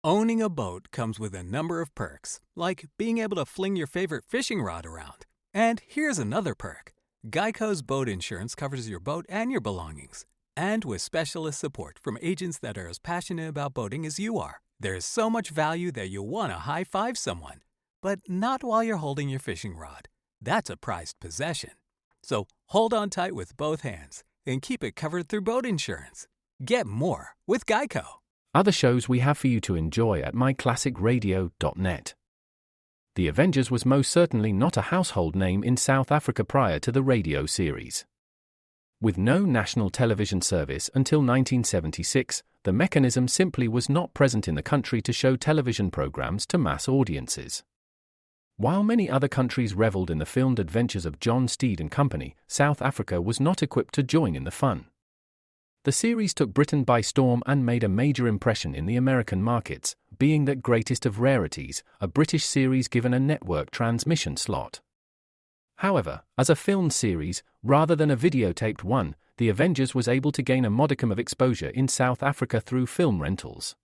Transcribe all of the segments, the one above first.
Owning a boat comes with a number of perks, like being able to fling your favorite fishing rod around. And here's another perk. Geico's boat insurance covers your boat and your belongings. And with specialist support from agents that are as passionate about boating as you are, there's so much value that you'll want to high-five someone. But not while you're holding your fishing rod. That's a prized possession. So hold on tight with both hands and keep it covered through boat insurance. Get more with Geico. Other shows we have for you to enjoy at myclassicradio.net. The Avengers was most certainly not a household name in South Africa prior to the radio series. With no national television service until 1976, the mechanism simply was not present in the country to show television programs to mass audiences. While many other countries revelled in the filmed adventures of John Steed and company, South Africa was not equipped to join in the fun. The series took Britain by storm and made a major impression in the American markets, being that greatest of rarities, a British series given a network transmission slot. However, as a film series, rather than a videotaped one, The Avengers was able to gain a modicum of exposure in South Africa through film rentals.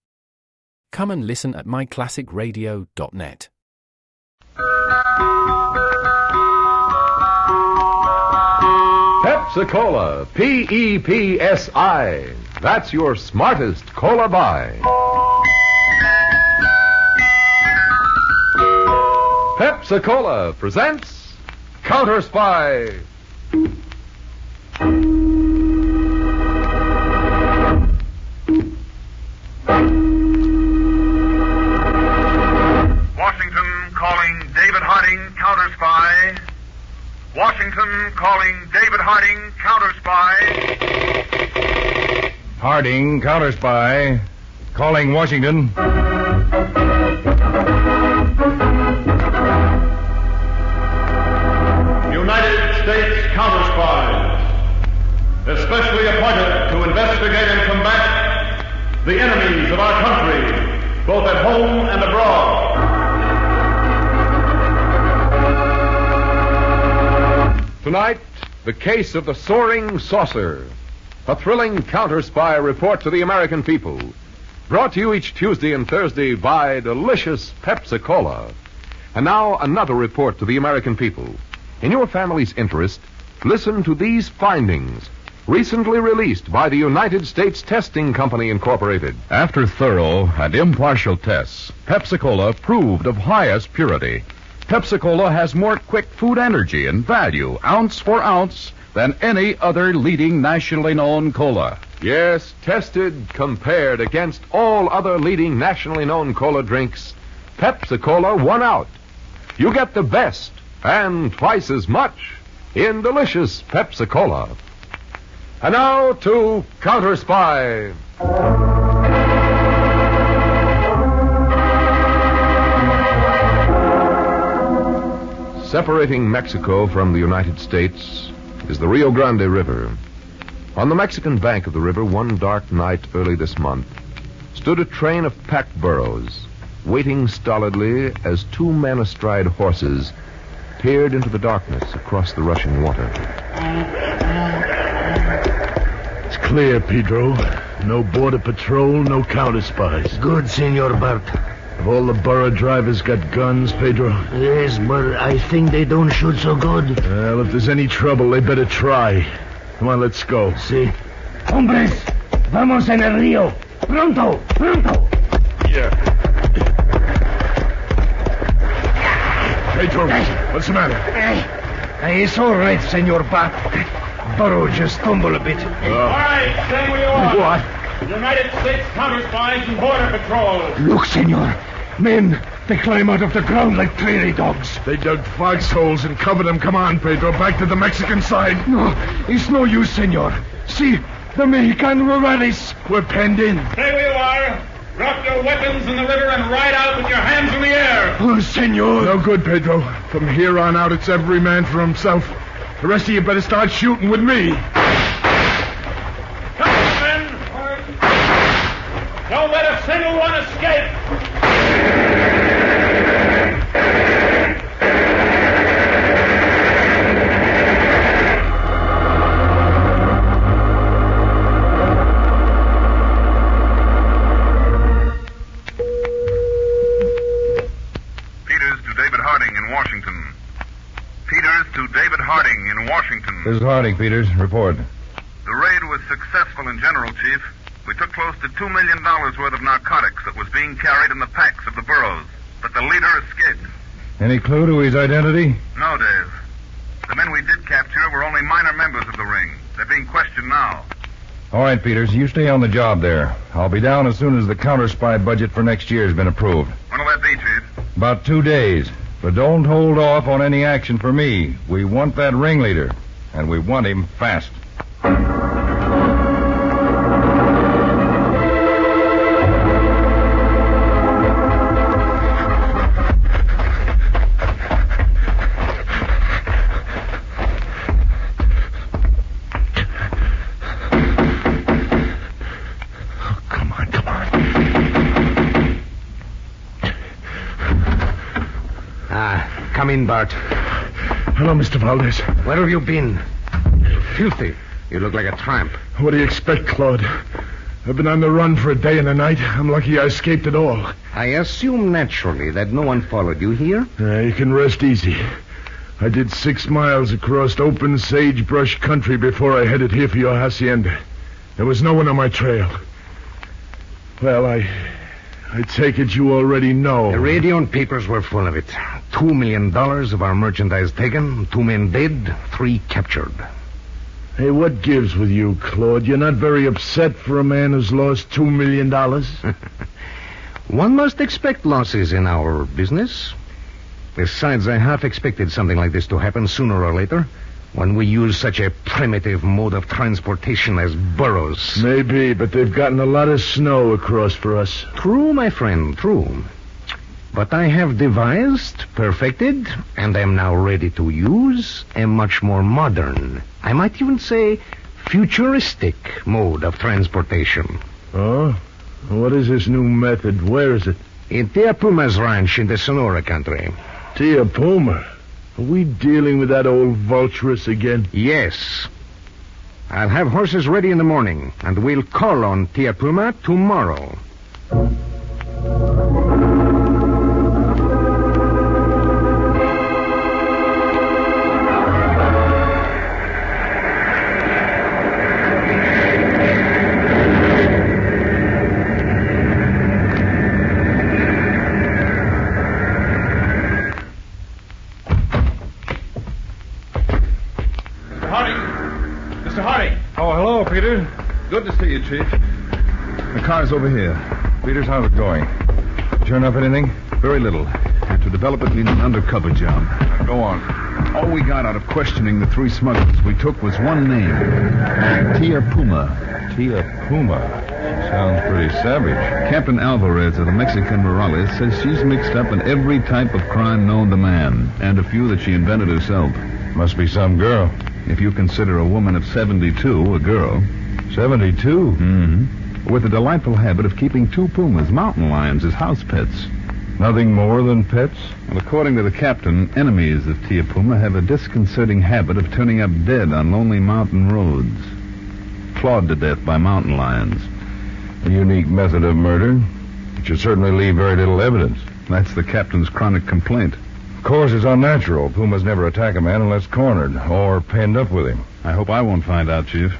Come and listen at myclassicradio.net. Pepsi-Cola, P-E-P-S-I. That's your smartest cola buy. Pepsi-Cola presents Counter Spy. Washington calling David Harding, Counter Spy. Washington calling David Harding, Counter Spy. Harding, Counter Spy. Calling Washington. United States Counter Spies, especially appointed to investigate and combat the enemies of our country, both at home and abroad. Tonight, the case of the soaring saucer. A thrilling counter-spy report to the American people. Brought to you each Tuesday and Thursday by delicious Pepsi-Cola. And now, another report to the American people. In your family's interest, listen to these findings, recently released by the United States Testing Company, Incorporated. After thorough and impartial tests, Pepsi-Cola proved of highest purity. Pepsi-Cola has more quick food energy and value, ounce for ounce, than any other leading nationally known cola. Yes, tested, compared against all other leading nationally known cola drinks, Pepsi-Cola won out. You get the best and twice as much in delicious Pepsi-Cola. And now to Counter Spy. Separating Mexico from the United States is the Rio Grande River. On the Mexican bank of the river, one dark night early this month, stood a train of packed burros, waiting stolidly as two men astride horses peered into the darkness across the rushing water. It's clear, Pedro. No border patrol, no counter spies. Good, Senor Bart. Have all the borough drivers got guns, Pedro? Yes, but I think they don't shoot so good. Well, if there's any trouble, they better try. Come on, let's go. Si. Hombres, vamos en el río. Pronto, pronto. Yeah. Pedro, what's the matter? It's all right, Senor Bart. Burro just stumbled a bit. All right, stay where you are. What? United States Counter Spies and Border Patrol. Look, Senor. Men, they climb out of the ground like prairie dogs. They dug foxholes and covered them. Come on, Pedro, back to the Mexican side. No, it's no use, Senor. See, the Mexican rurales. We're penned in. Stay where you are. Drop your weapons in the river and ride out with your hands in the air. Oh, Senor. No good, Pedro. From here on out, it's every man for himself. The rest of you better start shooting with me. Come on, men. Don't let a single one escape. Harding in Washington. This is Harding, Peters. Report. The raid was successful in general, Chief. We took close to $2 million worth of narcotics that was being carried in the packs of the burros. But the leader escaped. Any clue to his identity? No, Dave. The men we did capture were only minor members of the ring. They're being questioned now. All right, Peters. You stay on the job there. I'll be down as soon as the counter-spy budget for next year has been approved. When will that be, Chief? About 2 days. But don't hold off on any action for me. We want that ringleader. And we want him fast. Come in, Bart. Hello, Mr. Valdez. Where have you been? Filthy. You look like a tramp. What do you expect, Claude? I've been on the run for a day and a night. I'm lucky I escaped at all. I assume naturally that no one followed you here? You can rest easy. I did 6 miles across open sagebrush country before I headed here for your hacienda. There was no one on my trail. Well, I take it you already know. The radio and papers were full of it. $2 million of our merchandise taken, 2 men dead, 3 captured. Hey, what gives with you, Claude? You're not very upset for a man who's lost $2 million? One must expect losses in our business. Besides, I half expected something like this to happen sooner or later, when we use such a primitive mode of transportation as burros. Maybe, but they've gotten a lot of snow across for us. True, my friend, true. But I have devised, perfected, and am now ready to use a much more modern, I might even say futuristic mode of transportation. Oh? What is this new method? Where is it? In Tia Puma's ranch in the Sonora country. Tia Puma? Are we dealing with that old vulturess again? Yes. I'll have horses ready in the morning, and we'll call on Tia Puma tomorrow. Mr. Harding. Oh, hello, Peter. Good to see you, Chief. The car's over here. Peters, how's it going? Turn up anything? Very little. To develop it needs an undercover job. Go on. All we got out of questioning the 3 smugglers we took was one name. Tia Puma. Tia Puma? Sounds pretty savage. Captain Alvarez of the Mexican Morales says she's mixed up in every type of crime known to man, and a few that she invented herself. Must be some girl. If you consider a woman of 72 a girl. 72? Mm-hmm. With a delightful habit of keeping 2 pumas, mountain lions, as house pets. Nothing more than pets? Well, according to the captain, enemies of Tia Puma have a disconcerting habit of turning up dead on lonely mountain roads. Clawed to death by mountain lions. A unique method of murder. It should certainly leave very little evidence. That's the captain's chronic complaint. Of course, it's unnatural. Pumas never attack a man unless cornered or penned up with him. I hope I won't find out, Chief.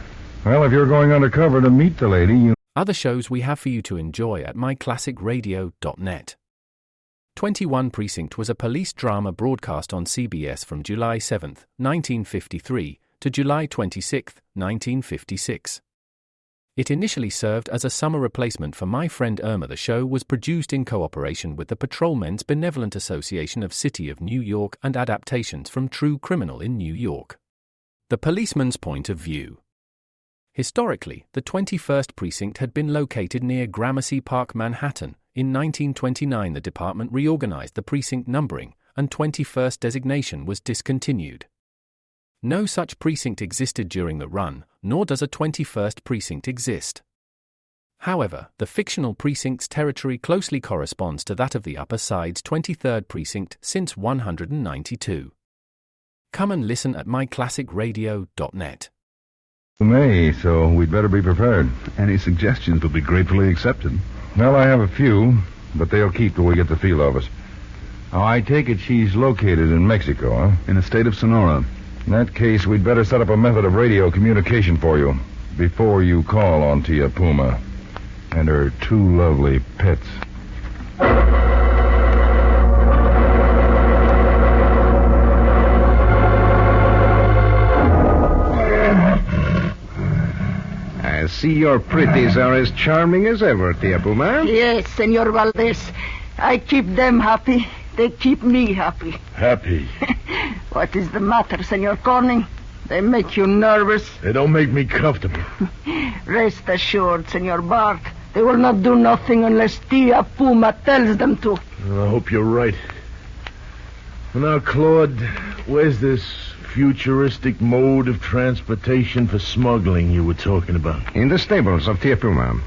Well, if you're going undercover to meet the lady, you... Other shows we have for you to enjoy at myclassicradio.net. 21 Precinct was a police drama broadcast on CBS from July 7th, 1953 to July 26th, 1956. It initially served as a summer replacement for My Friend Irma. The show was produced in cooperation with the Patrolmen's Benevolent Association of City of New York and adaptations from True Criminal in New York. The Policeman's Point of View. Historically, the 21st Precinct had been located near Gramercy Park, Manhattan. In 1929, the department reorganized the precinct numbering, and 21st designation was discontinued. No such precinct existed during the run, nor does a 21st precinct exist. However, the fictional precinct's territory closely corresponds to that of the Upper Side's 23rd precinct since 192. Come and listen at myclassicradio.net. May, so we'd better be prepared. Any suggestions will be gratefully accepted. Well, I have a few, but they'll keep till we get the feel of us. Oh, I take it she's located in Mexico, huh? In the state of Sonora. In that case, we'd better set up a method of radio communication for you before you call on Tia Puma and her two lovely pets. I see your pretties are as charming as ever, Tia Puma. Yes, Senor Valdez. I keep them happy. They keep me happy. Happy? What is the matter, Senor Corning? They make you nervous. They don't make me comfortable. Rest assured, Senor Bart. They will not do nothing unless Tia Puma tells them to. I hope you're right. Now, Claude, where's this futuristic mode of transportation for smuggling you were talking about? In the stables of Tia Puma.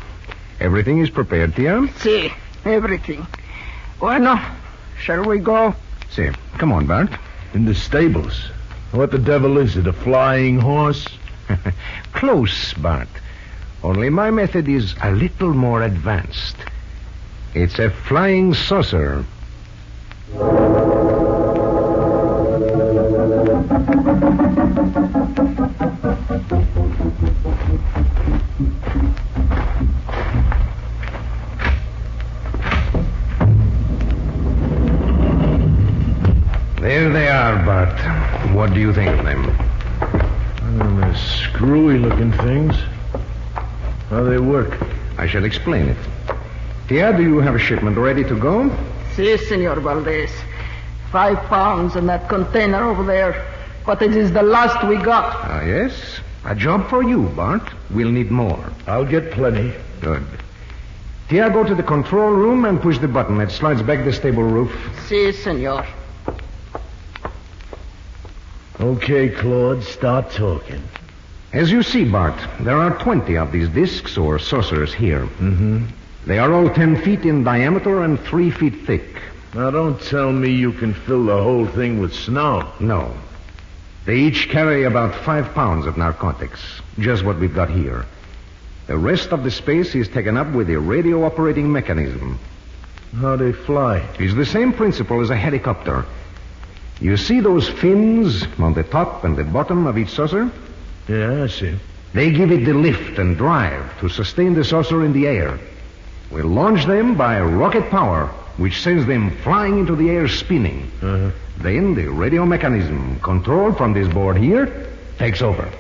Everything is prepared, Tia? Si, everything. Bueno, shall we go? Si. Come on, Bart. In the stables? What the devil is it, a flying horse? Close, Bart. Only my method is a little more advanced. It's a flying saucer. There they are, Bart. What do you think of them? They're screwy-looking things. How they work? I shall explain it. Tia, do you have a shipment ready to go? Si, Senor Valdez. 5 pounds in that container over there. But it is the last we got. Ah, yes? A job for you, Bart. We'll need more. I'll get plenty. Good. Tia, go to the control room and push the button that slides back the stable roof. Si, Senor. Okay, Claude, start talking. As you see, Bart, there are 20 of these discs or saucers here. Mm-hmm. They are all 10 feet in diameter and 3 feet thick. Now, don't tell me you can fill the whole thing with snow. No. They each carry about 5 pounds of narcotics, just what we've got here. The rest of the space is taken up with a radio operating mechanism. How they fly? It's the same principle as a helicopter. You see those fins on the top and the bottom of each saucer? Yeah, I see. They give it the lift and drive to sustain the saucer in the air. We launch them by rocket power, which sends them flying into the air spinning. Uh-huh. Then the radio mechanism, controlled from this board here, takes over.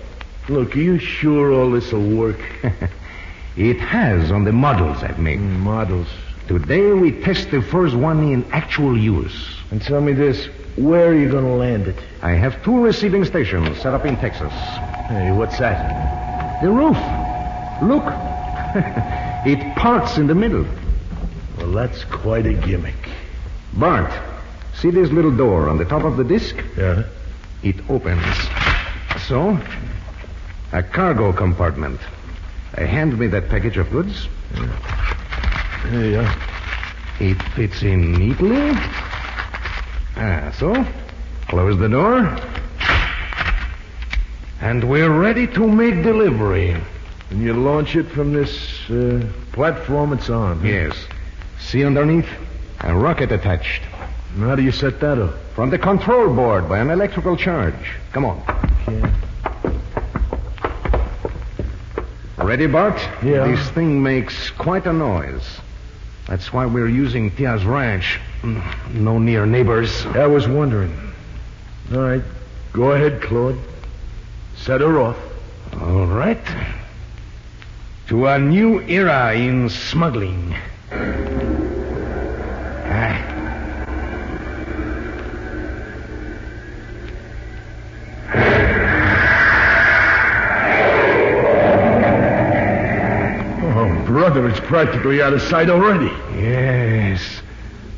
Look, are you sure all this will work? It has on the models I've made. Models. Today we test the first one in actual use. And tell me this, where are you going to land it? I have 2 receiving stations set up in Texas. Hey, what's that? The roof. Look. It parts in the middle. Well, that's quite a gimmick. Bart, see this little door on the top of the disc? Yeah? It opens. So, a cargo compartment. Hand me that package of goods. There you are. It fits in neatly. So, close the door. And we're ready to make delivery. And you launch it from this platform it's on? Yes. See underneath? A rocket attached. And how do you set that up? From the control board by an electrical charge. Come on. Okay. Ready, Bart? Yeah. This thing makes quite a noise. That's why we're using Tia's ranch. No near neighbors. I was wondering. All right. Go ahead, Claude. Set her off. All right. To a new era in smuggling. Oh, brother, it's practically out of sight already. Yes.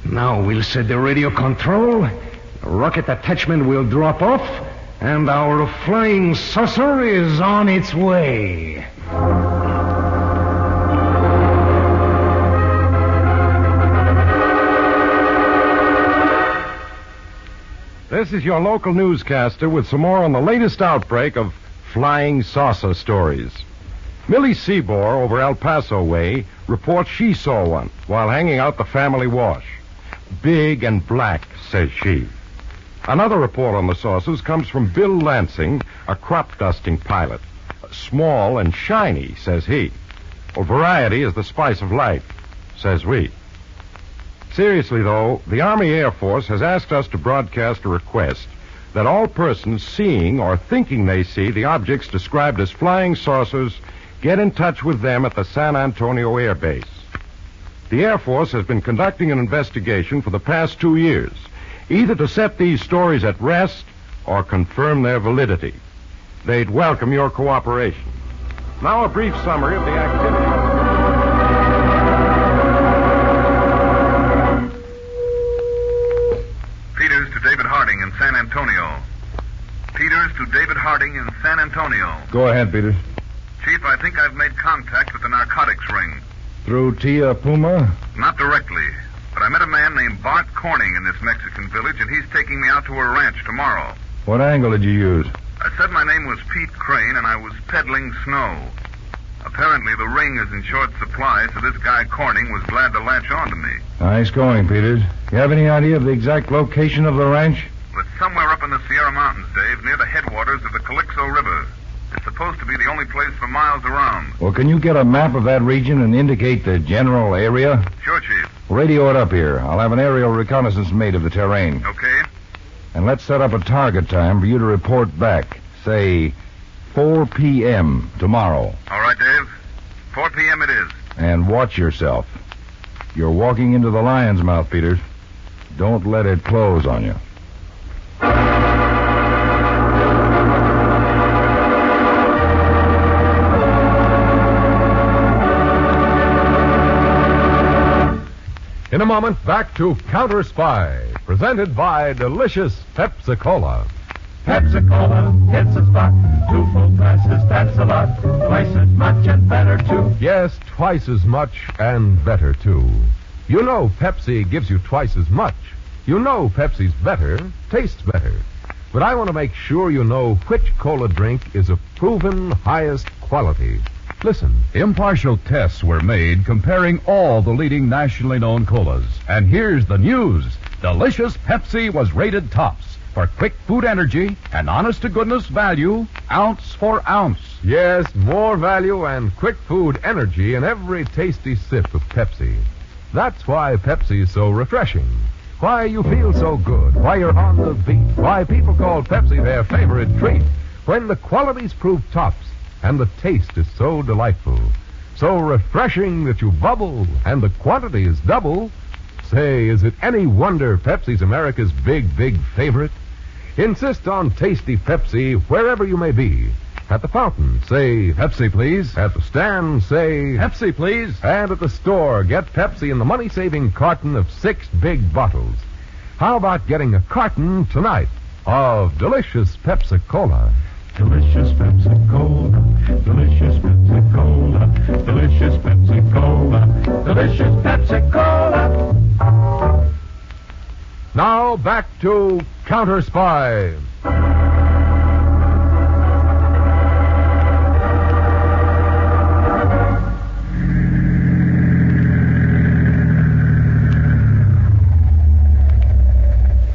Now we'll set the radio control. The rocket attachment will drop off, and our flying saucer is on its way. This is your local newscaster with some more on the latest outbreak of flying saucer stories. Millie Seabor over El Paso way reports she saw one while hanging out the family wash. Big and black, says she. Another report on the saucers comes from Bill Lansing, a crop-dusting pilot. Small and shiny, says he. Well, variety is the spice of life, says we. Seriously, though, the Army Air Force has asked us to broadcast a request that all persons seeing or thinking they see the objects described as flying saucers get in touch with them at the San Antonio Air Base. The Air Force has been conducting an investigation for the past 2 years, either to set these stories at rest or confirm their validity. They'd welcome your cooperation. Now a brief summary of the activity. Peters to David Harding in San Antonio. Peters to David Harding in San Antonio. Go ahead, Peters. Chief, I think I've made contact with the narcotics ring. Through Tia Puma? Not directly, but I met a man named Bart Corning in this Mexican village, and he's taking me out to a ranch tomorrow. What angle did you use? I said my name was Pete Crane, and I was peddling snow. Apparently, the ring is in short supply, so this guy Corning was glad to latch on to me. Nice going, Peters. You have any idea of the exact location of the ranch? Well, it's somewhere up in the Sierra Mountains, Dave, near the headwaters of the Calixto River. It's supposed to be the only place for miles around. Well, can you get a map of that region and indicate the general area? Sure, Chief. Radio it up here. I'll have an aerial reconnaissance made of the terrain. Okay. And let's set up a target time for you to report back. Say, 4 p.m. tomorrow. All right, Dave. 4 p.m. it is. And watch yourself. You're walking into the lion's mouth, Peters. Don't let it close on you. In a moment, back to Counter Spy, presented by delicious Pepsi-Cola. Pepsi-Cola hits the spot. 2 full glasses, that's a lot. Twice as much and better, too. Yes, twice as much and better, too. You know Pepsi gives you twice as much. You know Pepsi's better, tastes better. But I want to make sure you know which cola drink is of proven highest quality. Listen. Impartial tests were made comparing all the leading nationally known colas. And here's the news. Delicious Pepsi was rated tops for quick food energy and honest-to-goodness value, ounce for ounce. Yes, more value and quick food energy in every tasty sip of Pepsi. That's why Pepsi is so refreshing. Why you feel so good. Why you're on the beat. Why people call Pepsi their favorite treat. When the qualities prove tops and the taste is so delightful. So refreshing that you bubble and the quantity is double. Say, is it any wonder Pepsi's America's big, big favorite? Insist on tasty Pepsi wherever you may be. At the fountain, say, Pepsi, please. At the stand, say, Pepsi, please. And at the store, get Pepsi in the money-saving carton of 6 big bottles. How about getting a carton tonight of delicious Pepsi-Cola? Delicious Pepsi-Cola. Delicious Pepsi-Cola. Delicious Pepsi-Cola. Delicious Pepsi-Cola. Now back to Counter Spy.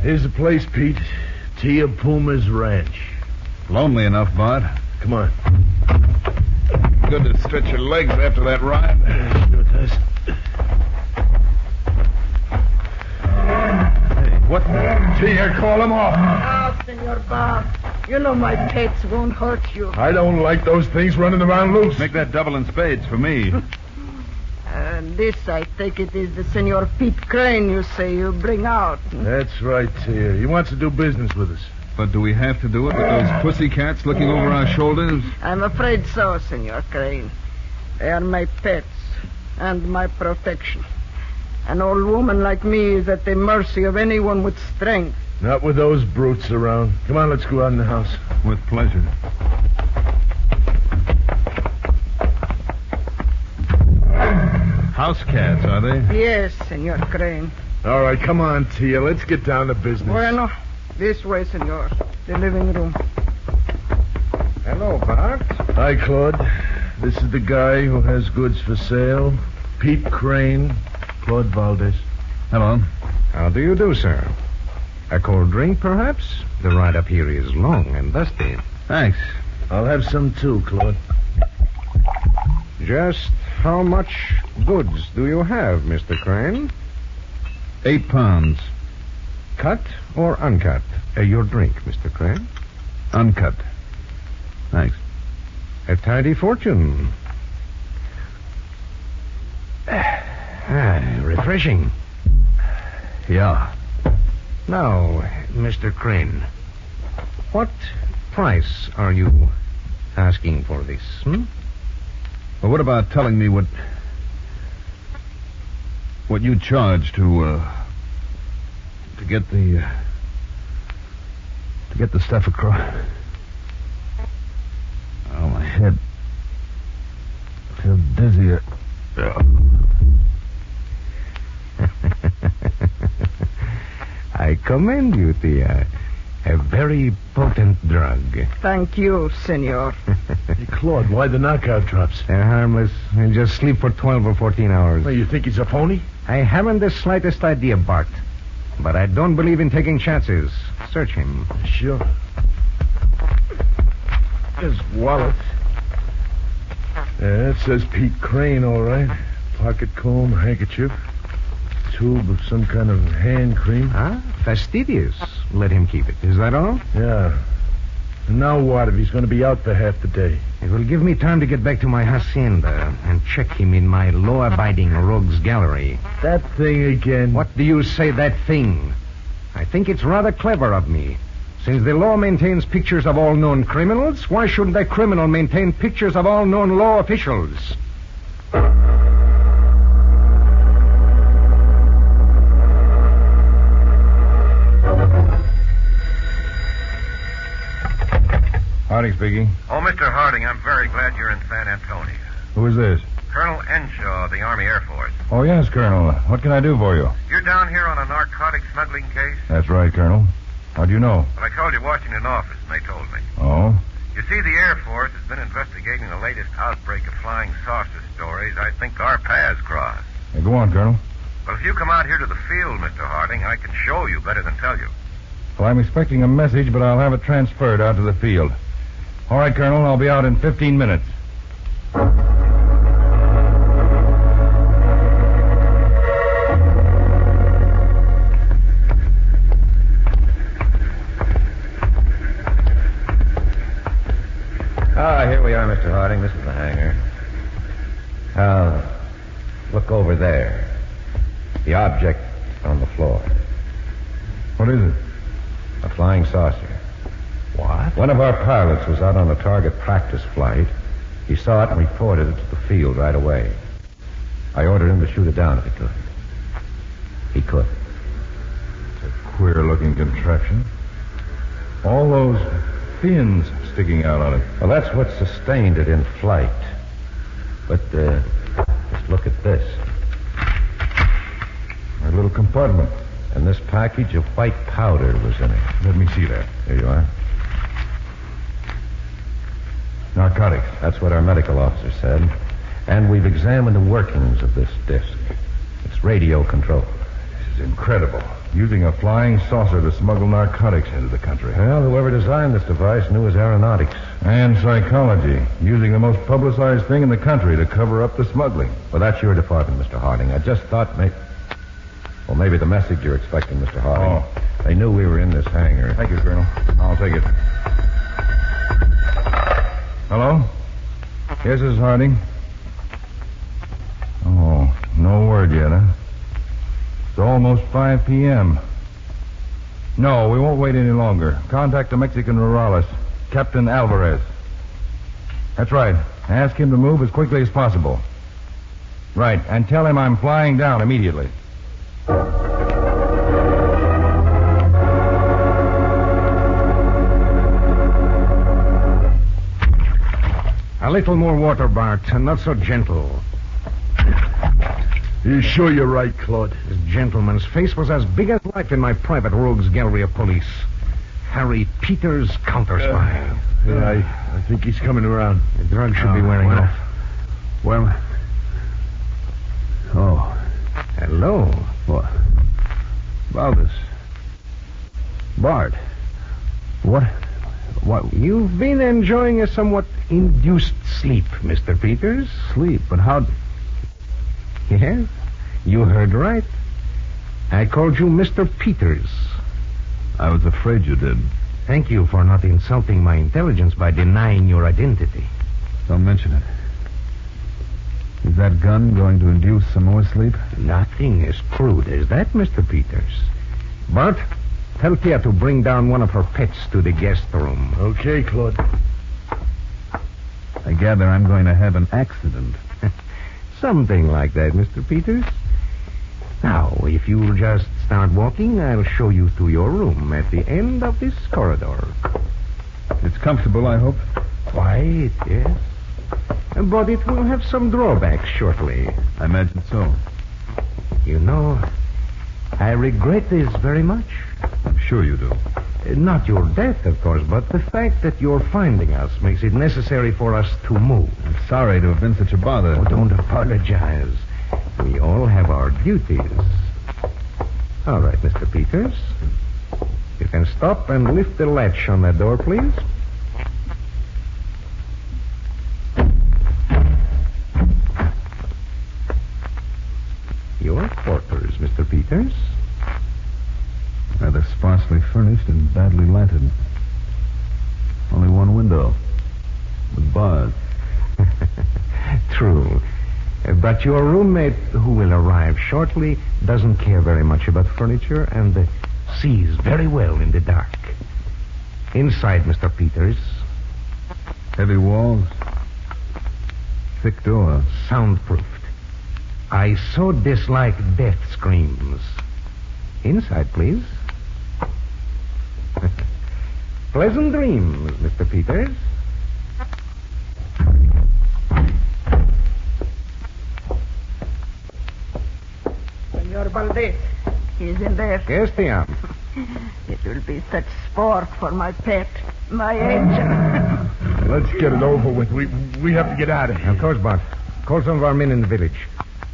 Here's the place, Pete. Tia Puma's ranch. Lonely enough, Bart. Come on. Good to stretch your legs after that ride. Sure it does. Hey, what? Tia, call him off. Oh, Senor Bob. You know my pets won't hurt you. I don't like those things running around loose. Make that double in spades for me. This, I take it, is the Senor Pete Crane you say you bring out. That's right, Tia. He wants to do business with us. But do we have to do it with those pussycats looking over our shoulders? I'm afraid so, Senor Crane. They are my pets and my protection. An old woman like me is at the mercy of anyone with strength. Not with those brutes around. Come on, let's go out in the house. With pleasure. House cats, are they? Yes, Senor Crane. All right, come on, Tia. Let's get down to business. Bueno, this way, Senor. The living room. Hello, Bart. Hi, Claude. This is the guy who has goods for sale. Pete Crane, Claude Valdez. Hello. How do you do, sir? A cold drink, perhaps? The ride up here is long and dusty. Thanks. I'll have some too, Claude. Just how much goods do you have, Mr. Crane? 8 pounds. Cut or uncut? Your drink, Mr. Crane. Uncut. Thanks. A tidy fortune. Refreshing. Yeah. Now, Mr. Crane, what price are you asking for this? Well, what about telling me what you charge to get the stuff across? Oh, my head. I feel dizzy. I commend you, Tia. A very potent drug. Thank you, senor. Hey, Claude, why the knockout drops? They're harmless. They just sleep for 12 or 14 hours. Well, you think he's a phony? I haven't the slightest idea, Bart. But I don't believe in taking chances. Search him. Sure. His wallet. Yeah, it says Pete Crane, all right. Pocket comb, handkerchief, tube of some kind of hand cream. Huh? Fastidious. Let him keep it. Is that all? Yeah. And now what if he's going to be out for half the day? It will give me time to get back to my hacienda and check him in my law-abiding rogues gallery. That thing again. What do you say, that thing? I think it's rather clever of me. Since the law maintains pictures of all known criminals, why shouldn't a criminal maintain pictures of all known law officials? Harding speaking. Oh, Mr. Harding, I'm very glad you're in San Antonio. Who is this? Colonel Enshaw of the Army Air Force. Oh, yes, Colonel. What can I do for you? You're down here on a narcotic smuggling case? That's right, Colonel. How do you know? Well, I called your Washington office, and they told me. Oh? You see, the Air Force has been investigating the latest outbreak of flying saucer stories. I think our paths crossed. Hey, go on, Colonel. Well, if you come out here to the field, Mr. Harding, I can show you better than tell you. Well, I'm expecting a message, but I'll have it transferred out to the field. All right, Colonel, I'll be out in 15 minutes. Here we are, Mr. Harding. This is the hangar. Look over there. The object on the floor. What is it? A flying saucer. What? One of our pilots was out on a target practice flight. He saw it and reported it to the field right away. I ordered him to shoot it down if he could. He could. It's a queer-looking contraption. All those fins sticking out on it. Well, that's what sustained it in flight. But, just look at this. A little compartment. And this package of white powder was in it. Let me see that. Here you are. Narcotics. That's what our medical officer said. And we've examined the workings of this disc. It's radio controlled. This is incredible. Using a flying saucer to smuggle narcotics into the country. Well, whoever designed this device knew his aeronautics. And psychology. Using the most publicized thing in the country to cover up the smuggling. Well, that's your department, Mr. Harding. I just thought maybe the message you're expecting, Mr. Harding. Oh. They knew we were in this hangar. Thank you, Colonel. I'll take it. Hello? Yes, this is Harding. Oh, no word yet, huh? It's almost 5 p.m. No, we won't wait any longer. Contact the Mexican rurales, Captain Alvarez. That's right. Ask him to move as quickly as possible. Right, and tell him I'm flying down immediately. A little more water, Bart, and not so gentle. You sure you're right, Claude? This gentleman's face was as big as life in my private rogues gallery of police. Harry Peters, counter-spy. I think he's coming around. The drug should be wearing off. Well. Oh. Hello. What? Valdez. Bart, what? You've been enjoying a somewhat induced sleep, Mr. Peters. Sleep? But how... Yes, you heard right. I called you Mr. Peters. I was afraid you did. Thank you for not insulting my intelligence by denying your identity. Don't mention it. Is that gun going to induce some more sleep? Nothing as crude as that, Mr. Peters. Bart, tell Tia to bring down one of her pets to the guest room. Okay, Claude. I gather I'm going to have an accident. Something like that, Mr. Peters. Now, if you'll just start walking, I'll show you to your room at the end of this corridor. It's comfortable, I hope. Quiet, yes. But it will have some drawbacks shortly. I imagine so. You know, I regret this very much. I'm sure you do. Not your death, of course, but the fact that you're finding us makes it necessary for us to move. I'm sorry to have been such a bother. Oh, don't apologize. We all have our duties. All right, Mr. Peters. You can stop and lift the latch on that door, please. Your quarters, Mr. Peters. Rather sparsely furnished and badly lighted. Only one window. With bars. True. But your roommate, who will arrive shortly, doesn't care very much about furniture and sees very well in the dark. Inside, Mr. Peters. Heavy walls. Thick door. Soundproofed. I so dislike death screams. Inside, please. Pleasant dreams, Mr. Peters. Senor Valdez, he's in there. Yes, Tia. It will be such sport for my pet, my angel. Let's get it over with. We have to get out of here. Of course, Bart. Call some of our men in the village.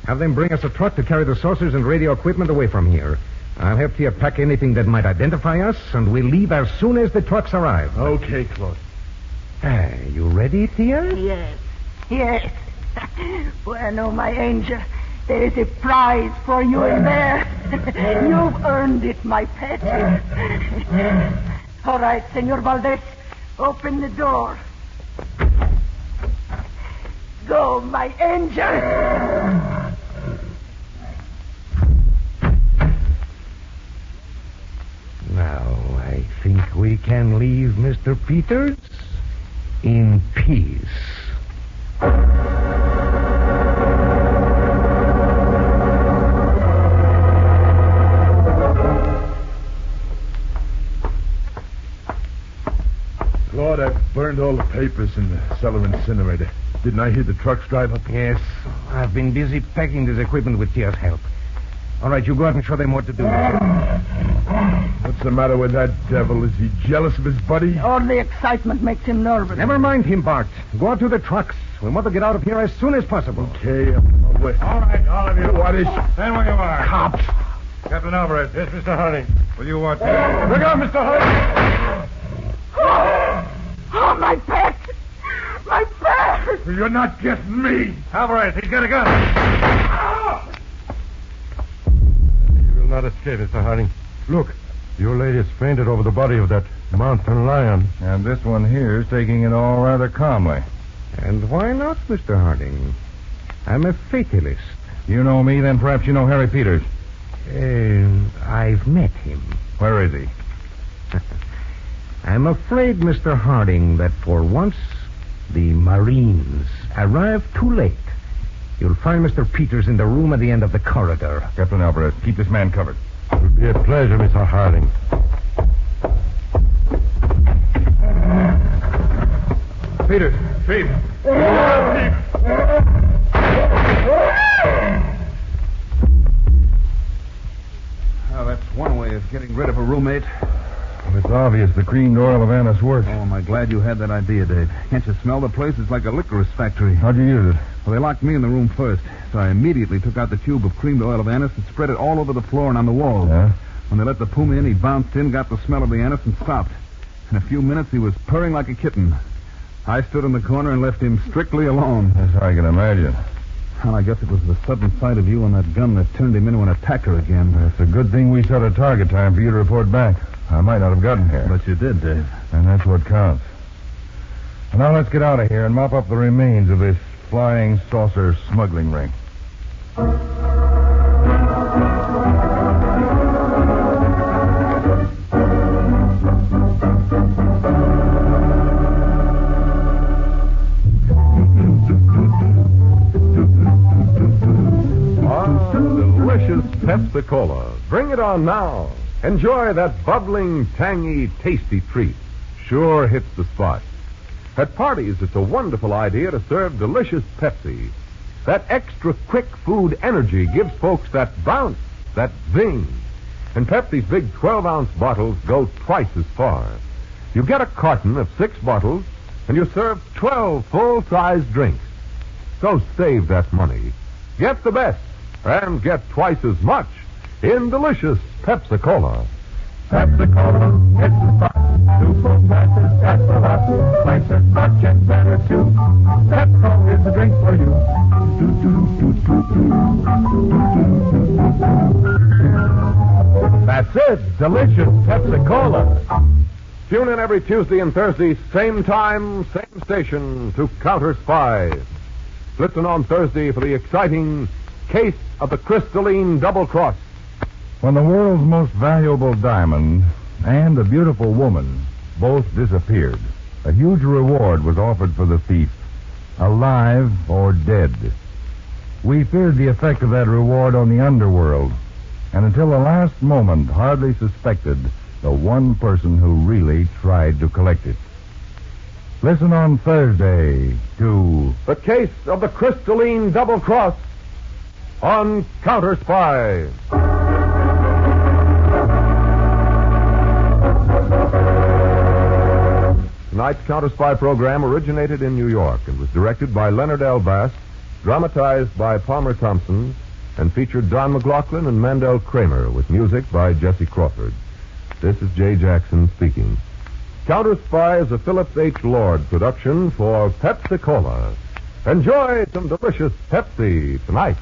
Have them bring us a truck to carry the saucers and radio equipment away from here. I'll have Tia pack anything that might identify us, and we'll leave as soon as the trucks arrive. Okay, Claude. You ready, Tia? Yes, yes. Bueno, my angel. There is a prize for you in there. You've earned it, my pet. All right, Senor Valdez. Open the door. Go, my angel. Now, I think we can leave Mr. Peters in peace. Claude, I burned all the papers in the cellar incinerator. Didn't I hear the trucks drive up? Yes. I've been busy packing this equipment with Tia's help. All right, you go out and show them what to do. What's the matter with that devil? Is he jealous of his buddy? All the excitement makes him nervous. Never mind him, Bart. Go out to the trucks. We want to get out of here as soon as possible. Okay, I'm on my way. All right, all of you. What is... Stand where you are. Cops. Captain Alvarez. Yes, Mr. Harding. Will you watch? Look out, Mr. Harding. Oh, my pet. My pet. You're not getting me. Alvarez, he's got a gun. You will not escape, Mr. Harding. Look, your lady is fainted over the body of that mountain lion. And this one here is taking it all rather calmly. And why not, Mr. Harding? I'm a fatalist. You know me, then perhaps you know Harry Peters. I've met him. Where is he? I'm afraid, Mr. Harding, that for once the Marines arrived too late. You'll find Mr. Peters in the room at the end of the corridor. Captain Alvarez, keep this man covered. It will be a pleasure, Mr. Harding. Peters. Chief. Well, that's one way of getting rid of a roommate. Well, it's obvious the creamed oil of Anna's works. Oh, am I glad you had that idea, Dave. Can't you smell the place? It's like a licorice factory. How'd you use it? Well, they locked me in the room first, so I immediately took out the tube of creamed oil of anise and spread it all over the floor and on the walls. Yeah? When they let the puma in, he bounced in, got the smell of the anise, and stopped. In a few minutes, he was purring like a kitten. I stood in the corner and left him strictly alone. That's how I can imagine. Well, I guess it was the sudden sight of you and that gun that turned him into an attacker again. It's a good thing we set a target time for you to report back. I might not have gotten here. But you did, Dave. And that's what counts. Now let's get out of here and mop up the remains of this flying saucer smuggling ring. Delicious Pepsi-Cola. Bring it on now. Enjoy that bubbling, tangy, tasty treat. Sure hits the spot. At parties, it's a wonderful idea to serve delicious Pepsi. That extra quick food energy gives folks that bounce, that zing. And Pepsi's big 12-ounce bottles go twice as far. You get a carton of 6 bottles, and you serve 12 full-size drinks. So save that money. Get the best, and get twice as much in delicious Pepsi-Cola. Pepsi-Cola, it's the spot. 2 full glasses, that's a lot. Twice as much and better too. Pepsi is the drink for you. That's it, delicious Pepsi-Cola. Tune in every Tuesday and Thursday, same time, same station, to Counter Spy. Listen on Thursday for the exciting Case of the Crystalline Double Cross. When the world's most valuable diamond and a beautiful woman both disappeared, a huge reward was offered for the thief, alive or dead. We feared the effect of that reward on the underworld, and until the last moment hardly suspected the one person who really tried to collect it. Listen on Thursday to The Case of the Crystalline Double Cross on Counter Spy. Tonight's Counter Spy program originated in New York and was directed by Leonard L. Bass, dramatized by Palmer Thompson, and featured Don McLaughlin and Mandel Kramer with music by Jesse Crawford. This is Jay Jackson speaking. Counter Spy is a Phillips H. Lord production for Pepsi-Cola. Enjoy some delicious Pepsi tonight.